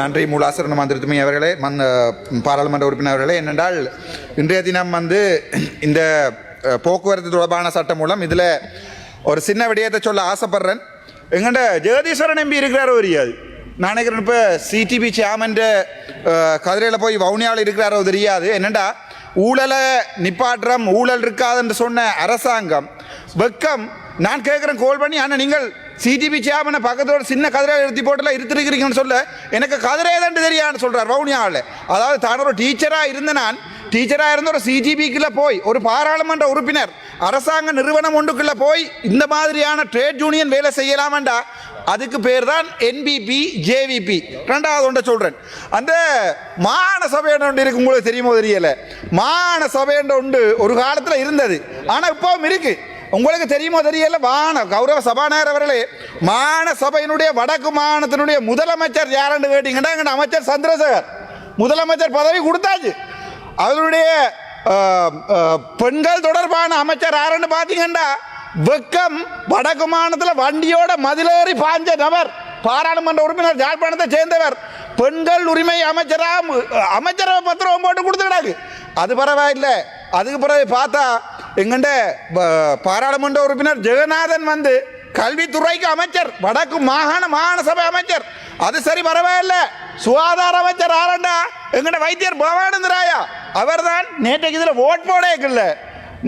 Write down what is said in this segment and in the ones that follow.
நன்றி மூலாசரண மந்திரத்துமை அவர்களே, பாராளுமன்ற உறுப்பினர் அவர்களே. என்னென்றால் இன்றைய தினம் இந்த போக்குவரத்து தொடர்பான சட்டம் மூலம் இதில் ஒரு சின்ன விடயத்தை சொல்ல ஆசைப்படுறேன். எங்கள்ட ஜெகதீஸ்வரன் எம்பி இருக்கிறாரோ தெரியாது, நான் நினைக்கிறேன் இப்போ சிடிபி சேர்மன் கதிரையில் போய் வவுனியாவில் இருக்கிறாரோ தெரியாது. என்னென்னா ஊழலை நிப்பாற்றம், ஊழல் இருக்காதுன்னு சொன்ன அரசாங்கம் வெக்கம். நான் கேட்குறேன் கோல் பண்ணி, ஆனால் நீங்கள் சிடிபி சேர்மனை பக்கத்தோட சின்ன கதிரையில் நிறுத்தி போட்டுலாம் இருத்திருக்கிறீங்கன்னு சொல்ல எனக்கு கதிரையை தான் தெரியான்னு சொல்கிறார் வவுனியாவில். அதாவது தான் ஒரு டீச்சராக இருந்த ஒரு சிடிபிக்குள்ளே போய் ஒரு பாராளுமன்ற உறுப்பினர் அரசாங்க நிறுவனம் ஒன்றுக்குள்ளே போய் இந்த மாதிரியான ட்ரேட் யூனியன் வேலை செய்யலாமண்டா அதுக்கு பேர் தான் என்பிபி ஜேவிபி. ரெண்டாவது ஒன்றை சொல்கிறேன், அந்த மாகாண சபையன்ற ஒன்று இருக்கு, உங்களுக்கு தெரியுமோ தெரியலை. மாகாண சபையன்ற ஒன்று ஒரு காலத்தில் இருந்தது, ஆனால் இப்போவும் இருக்கு. உங்களுக்கு தெரியுமோ தெரியல, கௌரவ சபாநாயகர் அவர்களே, மாகாண சபையினுடைய வடக்கு மாகாணத்தினுடைய முதலமைச்சர் யாருன்னு கேட்டீங்கன்னா எங்கள் அமைச்சர் சந்திரசேகர் முதலமைச்சர் பதவி கொடுத்தாச்சு. அவருடைய பெண்கள் தொடர்பான அமைச்சர் யாருன்னு பார்த்தீங்கன்னா வெக்கம் வடக்கு மாநிலத்தில் வண்டியோட மதிலேறி பாஞ்ச நபர், பாராளுமன்ற உறுப்பினர் யாழ்ப்பாணத்தை சேர்ந்தவர், பெண்கள் உரிமை அமைச்சரவை பத்திரம் போட்டு கொடுத்துக்கிறாங்க. அது பரவாயில்லை. அதுக்கு பிறகு பார்த்தா எங்கண்ட பாராளுமன்ற உறுப்பினர் ஜெகநாதன் கல்வித்துறைக்கு அமைச்சர், வடக்கு மாகாண சபை அமைச்சர். அது சரி, பரவாயில்லை. சுகாதார அமைச்சர் ஆரண்டா எங்கட வைத்தியர் பவானந்தராயா, அவர் தான் நேற்றைக்கு இதில் ஓட் போடல.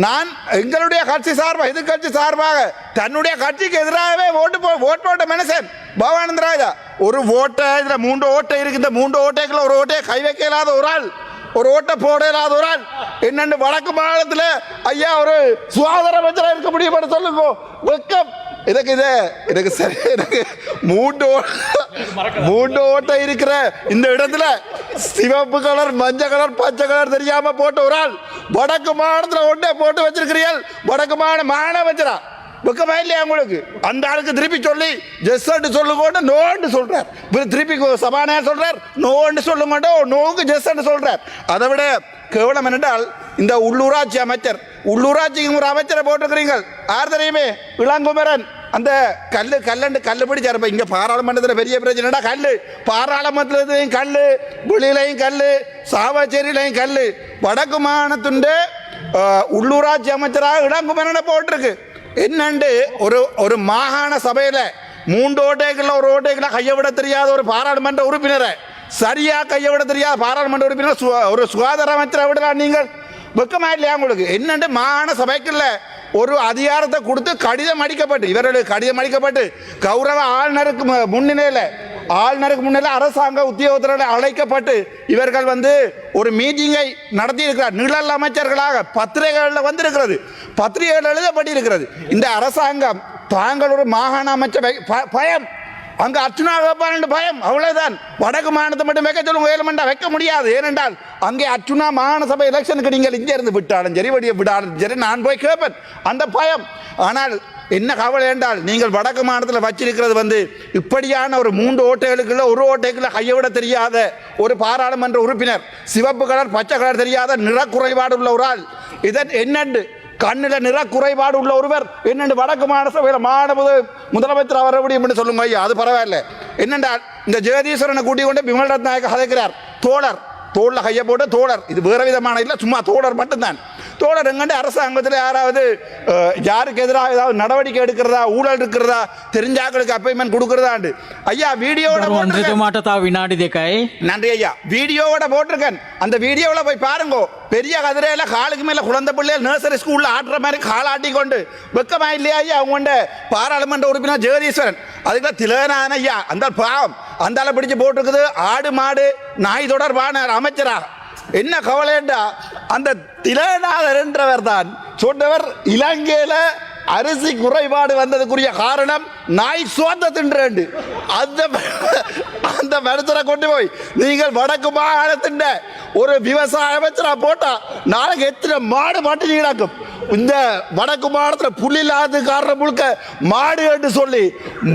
நான் எங்களுடைய கட்சி சார்பாக, எதிர்கட்சி சார்பாக தன்னுடைய கட்சிக்கு எதிராகவே ஓட் போட்ட மனுஷன் பவானந்தராஜா. ஒரு ஓட்டை இதில் 3 ஓட்டை இருக்கு. இந்த 3 ஓட்டைக்குள்ள ஒரு ஓட்டையை கை வைக்க இல்லாத ஒரு ஆள், ஒரு ஓட்டை போட இல்லாத ஒரு ஆள் என்னென்னு வடக்கு மாநிலத்தில் ஐயா ஒரு சுகாதார அமைச்சராக இருக்க முடியும் சொல்லுங்க. வெக்கம். எனக்கு சரி, எனக்கு 3 ஓட்டை இருக்கிற இந்த இடத்துல சிவப்பு கலர், மஞ்சள் கலர், பச்சை கலர் தெரியாம போட்ட ஒரு ஆள் வடக்கு மாநிலத்தில் ஒன்றே போட்டு வச்சிருக்கிறீர்கள். வடக்கு மாகாண அமைச்சரா வெக்கமா இல்லையா உங்களுக்கு? அந்த ஆளுக்கு திருப்பி சொல்லி ஜெஸ் சொல்லுங்க நோன்னு சொல்றார். திருப்பி சபாநாயகர் சொல்றார் நோன்னு சொல்லுங்க, நோக்கு ஜெஸ் சொல்றார். அதை விட கேவலம் என்னென்றால் இந்த உள்ளூராட்சி அமைச்சர், உள்ளூராட்சிக்கு ஒரு அமைச்சரை போட்டிருக்கிறீங்க. யார் தெரியுமே? இளங்குமரன். அந்த கல்லு பிடிச்சார். இப்போ இங்கே பாராளுமன்றத்தில் பெரிய பிரச்சனைடா கல், பாராளுமன்றத்திலையும் கல், வெளியிலையும் கல், சாவச்சேரியிலையும் கல். வடக்கு மாகாணத்துண்டு உள்ளூராட்சி அமைச்சராக இளங்குமரனை போட்டிருக்கு. என்னண்டு ஒரு மாகாண சபையில் 3 ஓட்டைக்குள்ள ஒரு ஓட்டைக்குள்ள கையை விட தெரியாத ஒரு பாராளுமன்ற உறுப்பினரை, சரியா கையை விட தெரியாத பாராளுமன்ற உறுப்பினர் ஒரு சுகாதார அமைச்சரை விடலாம். நீங்கள் வெக்கமா இல்லையா உங்களுக்கு? என்னண்டு மாகாண சபைக்குள்ள ஒரு அதிகாரத்தை கொடுத்து கடிதம் அளிக்கப்பட்டு, இவர்களுக்கு கடிதம் அளிக்கப்பட்டு கௌரவ ஆளுநருக்கு முன்னிலையில் அரசாங்க உத்தியோகத்தரோடு அழைக்கப்பட்டு இவர்கள் ஒரு மீட்டிங்கை நடத்தி இருக்கிறார். நிழல் அமைச்சர்களாக பத்திரிகைகளில் வந்திருக்கிறது, பத்திரிகைகள் எழுதப்பட்டிருக்கிறது. இந்த அரசாங்கம் தாங்கள் ஒரு மாகாண அமைச்சர் பயம், அங்கே அர்ச்சுனா வைப்பான் பயம், அவ்வளவுதான். வடக்கு மாநிலத்தை மட்டும் வைக்க சொல்லுங்க, ஏழுமண்டா வைக்க முடியாது. ஏனென்றால் அங்கே அர்ச்சுனா மாகாண சபை எலெக்ஷனுக்கு நீங்கள் இங்கே இருந்து விட்டாலும் சரி, வடியை விடாலும் சரி, நான் போய் கேட்பேன், அந்த பயம். ஆனால் என்ன கவலை என்றால் நீங்கள் வடக்கு மாநிலத்தில் வச்சிருக்கிறது இப்படியான ஒரு 3 ஓட்டைகளுக்குள்ள ஒரு ஓட்டைக்குள்ள கையை விட தெரியாத ஒரு பாராளுமன்ற உறுப்பினர், சிவப்பு கலர் பச்சை கலர் தெரியாத நிறக்குறைபாடு உள்ள ஒரு ஆள். இதன் என்னண்டு கண்ணில் நிற குறைபாடு உள்ள ஒருவர் என்னென்று வடக்கு மாகாண சபையில் முதலமைச்சர் வர முடியும் என்று சொல்லுங்க ஐயா. அது பரவாயில்லை. என்னென்றால் இந்த ஜெகதீஸ்வரனை கூட்டிக் கொண்டு விமல் ரத்நாயக்க கதைக்கிறார். தோளில் கையை போட்டு தோழர், இது வேறு விதமான இல்லை, சும்மா தோழர் மட்டும்தான். தோழர் எங்கண்டு அரசாங்கத்தில் யாராவது யாருக்கு எதிராக ஏதாவது நடவடிக்கை எடுக்கிறதா, ஊழல் இருக்கிறதா, தெரிஞ்சாக்களுக்கு அப்பாயின்மெண்ட் கொடுக்கிறதாண்டு ஐயா வீடியோட நன்றி ஐயா, வீடியோவோட போட்டிருக்கேன். அந்த வீடியோவில் போய் பாருங்க. பெரிய கதிரையில காலுக்கு மேல குழந்தை பிள்ளைகள் நர்சரி ஸ்கூல்ல ஆடுற மாதிரி காலாட்டி கொண்டு வெக்கமா இல்லையா ஐயா அவங்க பாராளுமன்ற உறுப்பினர் ஜெகதீஸ்வரன்? அதுக்குள்ள திலகநாதன் ஐயா அந்த பாவம் அந்த ஆளை பிடிச்சு போட்டிருக்குது. ஆடு மாடு நாய் தொடர்பான அமைச்சரா என்ன கவலைண்டா, அந்த திலகநாதன் என்றவர் தான் சொன்னவர் இலங்கையில அரிசி குறைபாடு வந்ததுக்குரிய காரணம் நாய் சோத்த தின்று. அந்த மனுஷரை கொண்டு போய் நீங்கள் வடக்கு மாகாணத்தின் ஒரு விவசாய அமைச்சரா போட்டா நாளைக்கு எத்தனை மாடு மாட்டி கிடக்கும். இந்த வடக்கு மாநிலத்தில் புள்ளி இல்லாத காரணம் முழுக்க மாடு என்று சொல்லி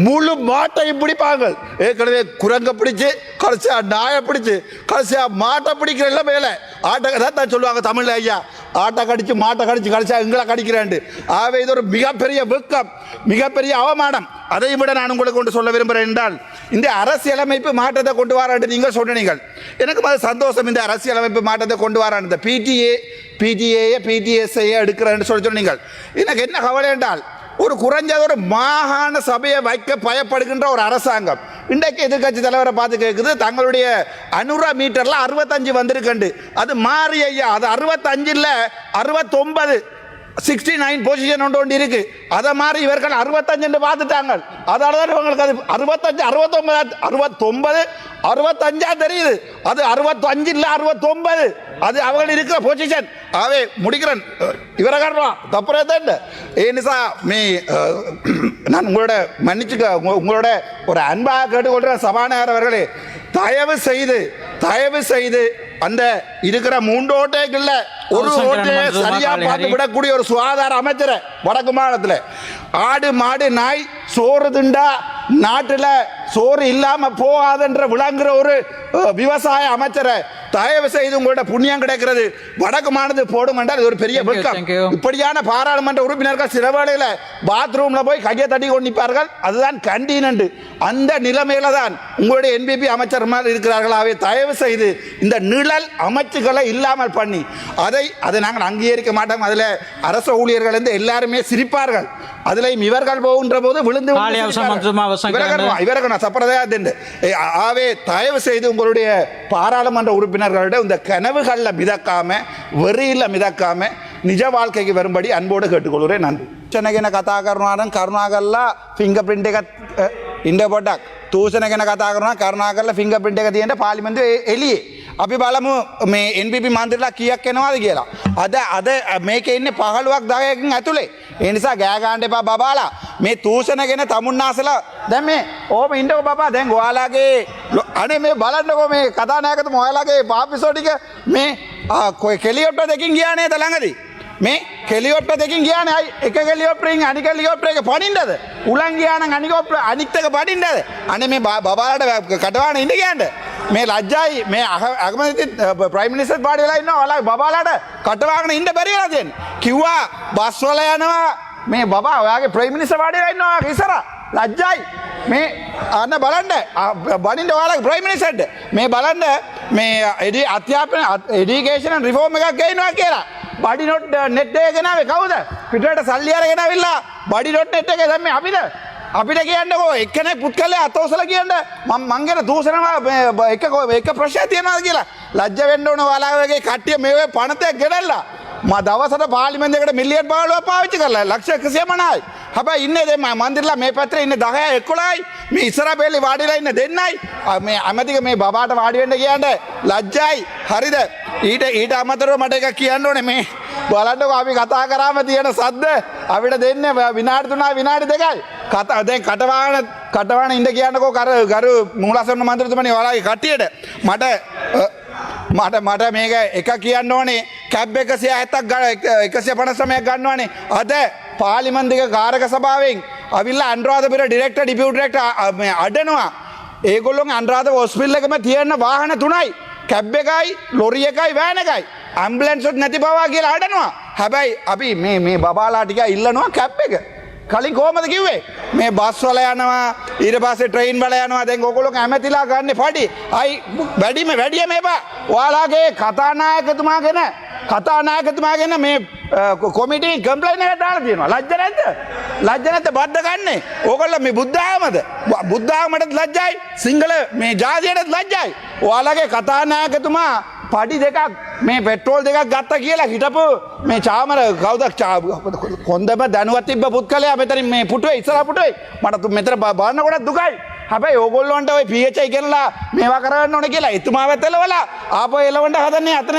முழு மாட்டையும் பிடிப்பாங்க. ஏற்கனவே குரங்க பிடிச்சு கடைசியா நாயை பிடிச்சு கடைசியா மாட்டை பிடிக்கிற எல்லாம் மேலே ஆட்டை தான் சொல்லுவாங்க தமிழ்ல ஐயா, ஆட்டை கடிச்சு மாட்டை கடிச்சு கடைசியா எங்களை கடிக்கிறேன். ஆகவே இது ஒரு மிகப்பெரிய வெக்கம், மிகப்பெரிய அவமானம். அதை விட நான் உங்களுக்கு கொண்டு சொல்ல விரும்புகிறேன் என்றால் இந்த அரசியலமைப்பு மாற்றத்தை கொண்டு வரான்னு நீங்கள் சொன்னீங்கள். எனக்கு அது சந்தோஷம். இந்த அரசியலமைப்பு மாற்றத்தை கொண்டு வரான் இந்த பிடிஎஸ்ஐ எடுக்கிறேன்னு சொன்னீங்கள். எனக்கு என்ன கவலை என்றால் ஒரு குறைஞ்சது ஒரு மாகாண சபையை வைக்க பயப்படுகின்ற ஒரு அரசாங்கம் இன்றைக்கு எதிர்கட்சி தலைவரை பார்த்து கேட்குது தங்களுடைய அனுரா மீட்டரில் 65 வந்திருக்கண்டு. அது மாறி ஐயா, அது 65 69 69 பொசிஷன் ஒன்று இருக்கு. அதை மாதிரி இவர்கள் 65 பார்த்துட்டாங்க. அதனால தான் இவங்களுக்கு அது 65 69 65 தெரியுது. அது 65 69 அது அவங்க இருக்கிற பொசிஷன். ஆகவே முடிக்கிறேன். இவரை காரணம் தப்புறே தான் ஏனிசா மீ நான் உங்களோட மன்னிச்சுக்க உங்களோட ஒரு அன்பாக கேட்டுக்கொள்கிற சபாநாயகர் அவர்களே, தயவு செய்து அந்த இருக்கிற 3 ஓட்டைகள்ல ஒரு ஓட்டையை சரியா பார்த்து விடக்கூடிய ஒரு சுகாதார அமைச்சரை வடக்கு மாநிலத்தில் ஆடு மாடு நாய் சோறு திண்டா நாட்டில் சோறு இல்லாம போகாதுன்ற விளங்குற ஒரு விவசாய அமைச்சரை தயவு செய்து உங்களோட புண்ணியம் கிடைக்கிறது வடக்கு மாநிலத்தில் போடும் என்றால் இது ஒரு பெரிய வெட்கம். இப்படியான பாராளுமன்ற உறுப்பினர்கள் சில வேளையில் பாத்ரூம்ல போய் கையை தட்டி கொண்டிருப்பார்கள். அதுதான் கண்டீனண்டு. அந்த நிலைமையில தான் உங்களுடைய என்பிபி அமைச்சர் மாதிரி இருக்கிறார்கள். அவை தயவு செய்து இந்த நிழல் அமைச்சுகளை இல்லாமல் பண்ணி அதை நாங்கள் அங்கீகரிக்க மாட்டோம். அதில் அரசு ஊழியர்கள் வந்து எல்லாருமே சிரிப்பார்கள். அதிலையும் இவர்கள் போகின்ற போது விழுந்து இவர்கள் சப்பரதையாது. ஆகவே தயவு செய்து உங்களுடைய பாராளுமன்ற உறுப்பினர்களிடம் இந்த கனவுகளில் மிதக்காம வெறியில் மிதக்காம நிஜ வாழ்க்கைக்கு வரும்படி අන්බෝඩ கேட்டுக்கொள்கிறேன். நன்றி. චන ගැන කතා කරනවා නම් කරුණාකරලා ෆින්ගර් ප්‍රින්ට් එකත් ඉන්න පොඩ්ඩක්. තූෂණ ගැන කතා කරනවා කරුණාකරලා ෆින්ගර් ප්‍රින්ට් එක තියෙන්න පාර්ලිමේන්තුවේ එළියේ. අපි බලමු මේ NPP මන්ත්‍රීලා කීයක් එනවාද කියලා. අද මේකේ ඉන්නේ 15ක් 10කින් ඇතුලේ. ඒ නිසා ගෑ ගන්න එපා බබාලා. මේ තූෂණ ගැන තමුන්නාසලා දැන් මේ ඕම ඉන්නකො බබා. දැන් ඔයාලගේ අනේ මේ බලන්නකො මේ කතානායකතුමා ඔයාලගේ පාපිසෝ ටික මේ කෙලියොට්ට දෙකින් ගියා නේද ළඟදී. මේ කෙලියොට්ට දෙකින් ගියා නේ. එක කෙලියොට්ටරින් අනික කෙලියොට්ටර එක පනින්නද? උලන් ගියා නම් අනිත් එක පනින්නද? අනේ මේ බබාලාට කටවාන ඉන්න කියන්නේ. මේ ලැජ්ජයි මේ අගමැති ප්‍රයිම් මිනිස්ටර් පාඩි වෙලා ඉන්නවා. ඔයාලා බබාලාට කටවාගෙන ඉන්න බැරි වෙලා තියෙන්නේ. කිව්වා බස් වල යනවා මේ බබා ඔයාගේ ප්‍රයිම් මිනිස්ටර් පාඩි වෙලා ඉන්නවා ඉස්සර. ලැජ්ජයි මේ අන්න බලන්න බනින්න ඔයාලගේ ප්‍රයිම් මිනිස්ටර්ට මේ බලන්න මේ අධ්‍යාපන එඩියුකේෂන් රිෆෝම් එකක් ගේනවා කියලා. බඩි නොට් නෙට් එක ගෙනාවේ කවුද? පිටරට සල්ලි අරගෙන ආවිල්ලා බඩි නොට් නෙට් එක දැම්මේ අපිට කියන්නකෝ එක්කෙනෙක් පුත්කලේ අතෝසලා කියන්න මං ගැන දූෂණවා එක ප්‍රශ්නයක් තියනවාද කියලා. ලැජ්ජ වෙන්න ඕන ඔයාලගේ කට්ටිය මේ පනතයක් ගෙනල්ලා දවසට පාර්ලිමේන්තුවකට මිලියන් 15ක් පාවිච්චි කරලා ලක්ෂ 150යි. හැබැයි ඉන්නේ දැන් මන්දිරලා මේ පැත්තේ ඉන්නේ 10යි 11යි. මේ ඉස්සරහ බෙල්ලේ වාඩිලා ඉන්න දෙන්නයි. මේ අමතික මේ බබාට වාඩි වෙන්න කියන්නේ ලැජ්ජයි. හරිද? ඊට අමතරව මට එකක් කියන්න ඕනේ. මේ බලන්නකො අපි කතා කරාම තියෙන සද්ද අපිට දෙන්නේ විනාඩි 3 විනාඩි 2යි. දැන් කටවාන ඉන්න කියන්නකෝ ගරු මූලාසන මන්ත්‍රීතුමනි ඔයාලගේ කට්ටියට මට මේක එක කියන්න ඕනේ. කැබ් 170ක් 159ක් ගන්නවානේ. අද පාර්ලිමේන්තුවේ කාරක සභාවෙන් අවිල්ලා අනුරාධපුර ඩිරෙක්ටර් ඩිපියුටි ඩිරෙක්ටර් අඩනවා. ඒගොල්ලෝගේ අනුරාධපුර හොස්පිටල් එකම තියෙන වාහන 3යි. කැබ් එකයි ලොරි එකයි වෑන් එකයි. ඇම්බුලන්ස් එකක් නැති බවා කියලා අඩනවා. හැබැයි අපි මේ බබාලා ටික ඉල්ලනවා කැබ් එක. කලින් කොහමද කිව්වේ? මේ බස් වල යනවා ඊට පස්සේ ට්‍රේන් වල යනවා. දැන් ඔයගොල්ලෝ කැමැතිලා ගන්න පඩි. අයි වැඩිම එපා. ඔයාලගේ කතානායකතුමාගෙන මේ කොමිටියෙන් කම්ප්ලේන්ට් එකක් දාලා තියෙනවා. ලැජ්ජ නැද්ද? බද්ද ගන්නේ. ඕගොල්ලෝ මේ බුද්ධ ආගමටත් ලැජ්ජයි. සිංහල මේ ජාතියටත් ලැජ්ජයි. ඔයාලගේ කතානායකතුමා පඩි දෙකක් මේ පෙට්‍රෝල් දෙකක් ගත්තා කියලා හිටපු මේ චාමර කවුද කොන්දම දැනුවත් තිබ්බ පුත්කලයා මෙතනින් මේ පුටුවේ ඉස්සරහ පුටුවේ මට මෙතන බලනකොට දුකයි. හැබැයි ඕගොල්ලෝන්ට ওই PHI ගෙනලා මේවා කරන්න ඕනේ කියලා එතුමාවත් එලවලා ආපහු එලවන්න හදන්නේ අතන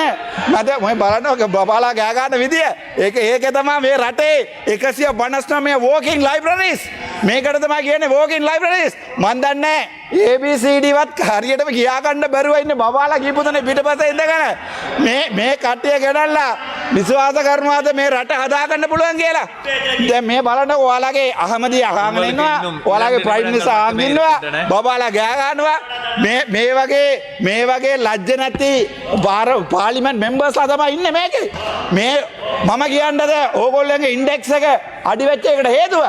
නැද මොයි බලන්න බබාලා ගෑ ගන්න විදිය. ඒක තමයි මේ රටේ 159 walking libraries. මේකට තමයි කියන්නේ walking libraries. මන් දන්නේ ABCD වත් හරියටම කියා ගන්න බැරුව ඉන්නේ බබාලා කියපුතනේ පිටපස්සේ ඉඳගෙන මේ කට්ටිය ගෙනල්ලා විශ්වාස කරනවාද මේ රට හදා ගන්න පුළුවන් කියලා. දැන් මේ බලන්න ඔයාලගේ අහමදී අහගෙන ඉන්නවා. ඔයාලගේ ප්‍රයිම් මිනිස්ටර් අහගෙන ඉන්නවා. බබාලා ගෑ ගන්නවා. මේ වගේ ලැජ්ජ නැති පාර්ලිමේන්තු මෙම්බර්ස්ලා තමයි ඉන්නේ මේකේ. මේ මම කියන්නද ඕගොල්ලන්ගේ ඉන්ඩෙක්ස් එක අඩි වෙච්ච එකට හේතුව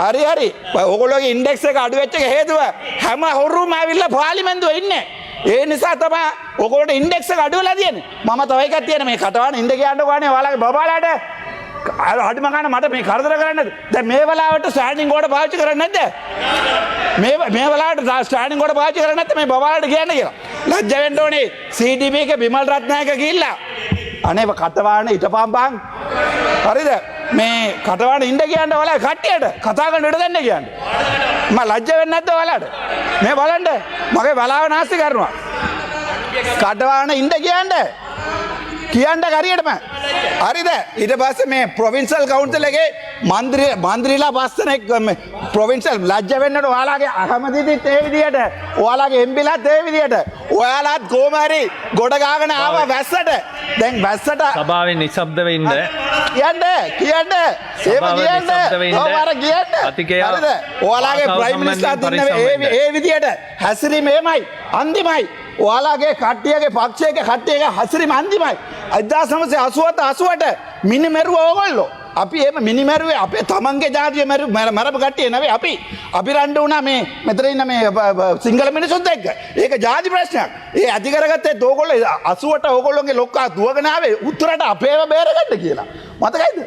හරි හරි ඔයගොල්ලෝගේ ඉන්ඩෙක්ස් එක අඩු වෙච්ච එක හේතුව හැම හොරුම ඇවිල්ලා පාර්ලිමේන්තුවේ ඉන්නේ. ඒ නිසා තමයි ඔයගොල්ලෝට ඉන්ඩෙක්ස් එක අඩු වෙලා තියෙන්නේ. මම තව එකක් තියෙන මේ කටවන ඉඳ කියන්න ඕනේ ඔයාලගේ බබාලාට අඩුම ගන්න මට මේ කරදර කරන්නේ නැද්ද? දැන් මේ වෙලාවට ස්ටෑන්ඩින් ඕඩර් පාවිච්චි කරන්නේ නැද්ද? මේ වෙලාවට ස්ටෑන්ඩින් ඕඩර් පාවිච්චි කරන්නේ නැත්නම් මේ බබාලාට කියන්න කියලා. ලැජ්ජ වෙන්න ඕනේ. CDB එකේ බිමල් රත්නායක ගිහිල්ලා අනේ කටවාන හිටපම් බං. හරිද? මේ කටවාන ඉන්න කියන්න ඔයාලා කට්ටියට කතා කරන්න ඉඩ දෙන්න කියන්න. මම ලැජ්ජ වෙන්නේ නැද්ද ඔයාලට? මේ බලන්න මගේ බලාව නාස්ති කරනවා. කටවාන ඉන්න කියන්න හරියටම. හරිද? ඊට පස්සේ මේ ප්‍රොවින්ෂල් කවුන්සිල් එකේ මන්ත්‍රීලා පස්සෙනෙක් ප්‍රොවින්ෂල් ලැජ්ජ වෙන්නට ඔයාලගේ අහමදිදිත් ඒ විදියට ඔයාලගේ එම්පිලාත් ඒ විදියට ඔයාලාත් කොහොම හරි ගොඩ ගාගෙන ආවා වැස්සට. දැන් වැස්සට සභාවෙන් නිශ්ශබ්ද වෙන්න කියන්න සේම කියන්න අතිකයා හරිද? ඔයාලගේ ප්‍රයිම් මිනිස්ටර් ඒ විදියට හැසිරීම එමයයි අන්තිමයි. ඔයාලගේ කට්ටියගේ පක්ෂයේ කට්ටියගේ හැසිරීම අන්තිමයි. 1987 මිනිමෙරුව ඕගොල්ලෝ. අපි එහෙම මිනිමෙරුවේ අපේ තමන්ගේ ජාතිය මරපු කට්ටිය නෙවෙයි අපි. අපි රණ්ඩු වුණා මේ මෙතන ඉන්න මේ සිංගල මිනිස්සුත් එක්ක. ඒක ජාති ප්‍රශ්නයක්. ඒ ඇති කරගත්තේ ඕගොල්ලෝ 88 ඕගොල්ලෝගේ ලොක්කා දුවගෙන ආවේ උත්තරට අපේව බේරගන්න කියලා. මතකයිද?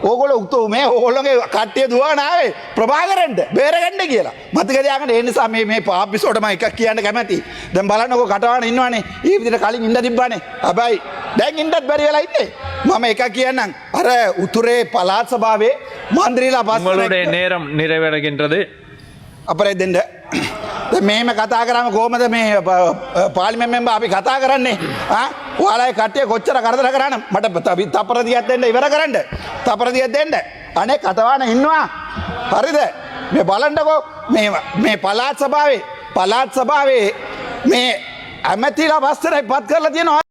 ඕගොල්ලෝ උතුමේ ඕගොල්ලෝගේ කට්ටිය දුවගෙන ආවේ ප්‍රභාකරන්ට බේරගන්න කියලා. මතක තියාගන්න. ඒ නිසා මේ පාපිසෝට මම එකක් කියන්න කැමතියි. දැන් බලන්නකෝ කටවාන ඉන්නවනේ. ඊ විදිහට කලින් ඉඳ තිබ්බානේ. හැබැයි දැන් ඉන්නත් බැරි වෙලා ඉන්නේ. මම එකක් කියන්නම්. අර උතුරේ පළාත් සභාවේ මන්ත්‍රීලා உங்களுடைய நேரம் நிறைவடைகின்றது. අපරේ දෙන්න. දැන් මේම කතා කරාම කොහමද මේ පාර්ලිමේන්තු මෙම්බර් අපි කතා කරන්නේ? ඔයාලයි කට්ටිය කොච්චර කරදර කරාන මට තපර දියක් දෙන්න ඉවර කරන්න. තපර දියක් දෙන්න. අනේ කටවාන ඉන්නවා. හරිද? මේ බලන්නකෝ මේ පළාත් සභාවේ මේ ඇමතිලා වස්තරයි පත් කරලා තියෙනවා.